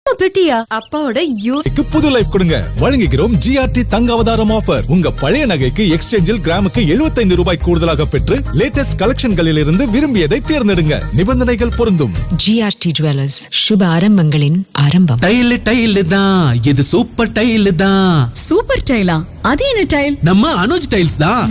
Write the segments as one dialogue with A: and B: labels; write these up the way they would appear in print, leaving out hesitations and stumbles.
A: பிரிட்டியா அப்பாவோட
B: புது லைஃப் கொடுங்க. வழங்குகிறோம் ஜிஆர்டி தங்க அவதாரம் ஆஃபர். உங்க பழைய நகைக்கு எக்ஸ்சேஞ்சில் கிராமுக்கு 75 ரூபாய் கூடுதலாக பெற்று லேட்டஸ்ட் கலெக்ஷன்களில் இருந்து விரும்பியதை தேர்ந்தெடுங்க. நிபந்தனைகள் பொருந்தும்.
C: ஜிஆர்டி ஜுவல்லர்ஸ், சுப ஆரம்பங்களின் ஆரம்பம்.
D: டைல் தான், இது சூப்பர் டைல் தான்.
A: சூப்பர் டைலா? அது என்ன டைல்?
D: நம்ம அனுஜ் டைல்ஸ் தான்.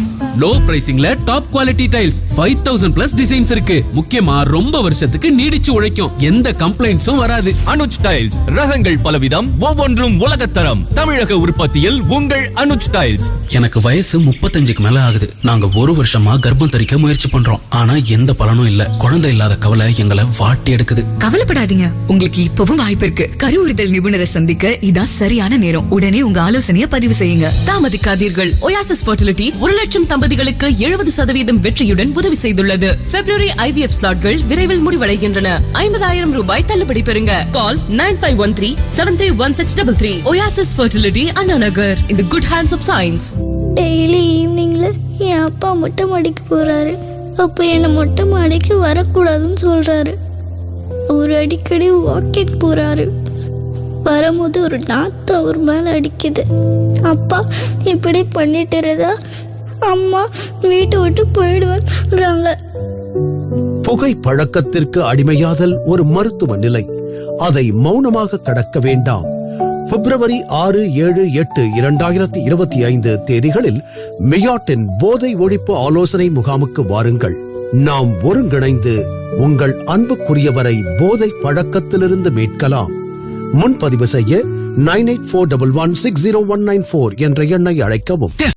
D: லோ பிரைசிங்ல top quality tiles, 5000 plus designs இருக்கு. முக்கியமா ரொம்ப வருஷத்துக்கு நீடிச்சு உழைக்கும், எந்த கம்ப்ளைண்ட்ஸும் வராது.
E: அனுஜ் டைல்ஸ், ரகங்கள் பலவிதம், ஒவ்வொன்றும் உலகத்தரம். தமிழக உற்பத்தியில் உங்கள் அனுஜ் டைல்ஸ்.
D: எனக்கு வயசு 35க்கு மேல ஆகுது. நாங்க ஒரு வருஷமா கர்ப்பம் தரிக்க முயற்சி பண்றோம். ஆனா எந்த பலனும் இல்ல. குழந்தை இல்லாத கவலை எங்களை வாட்டி எடுக்குது.
F: கவலைப்படாதீங்க, உங்களுக்கு இப்பவும் வாய்ப்பு இருக்கு. கருவுறுதல் நிபுணரை சந்திக்க இதான் சரியான நேரம். உடனே உங்க ஆலோசனையை பதிவு செய்யுங்க.
A: தாமதிக்காதீர்கள். ஒயாசிஸ் ஃபெர்டிலிட்டி 1 லட்சம் தம்பதிகளுக்கு 70% வெற்றியுடன் உதவி செய்துள்ளது. பிப்ரவரி IVF ஸ்லாட்கள் விரைவில் முடிவடைகின்றன. 50,000 ரூபாய் தள்ளுபடி பெறுங்க. Call 9513-731633. Oasis fertility, Anna Nagar. In the good hands of science.
G: Daily ஈவினிங்ல என் அப்பா மொட்டை மாடிக்கு போறாரு. அப்போ என்னை மொட்டை மாடிக்கு வரக்கூடாதுன்னு சொல்றாரு. அவர் அடிக்கடி வாக்கிங் போறாரு. வரும்போது ஒரு நாத்தம் அவர் மேல அடிக்குது. அப்பா இப்படி பண்ணிட்டு இருந்தா அம்மா வீட்டை விட்டு போயிடுவாங்க.
H: புகை பழக்கத்திற்கு அடிமையாதல் ஒரு மருத்துவ நிலை. அதை மௌனமாக கடக்க வேண்டாம். பிப்ரவரி 6, 7, 8, 2025 தேதிகளில் மியாட்டின் போதை ஒழிப்பு ஆலோசனை முகாமுக்கு வாருங்கள். நாம் ஒருங்கிணைந்து உங்கள் அன்புக்குரியவரை போதை பழக்கத்திலிருந்து மீட்கலாம். முன்பதிவு செய்ய 9841160194 என்ற எண்ணை அழைக்கவும்.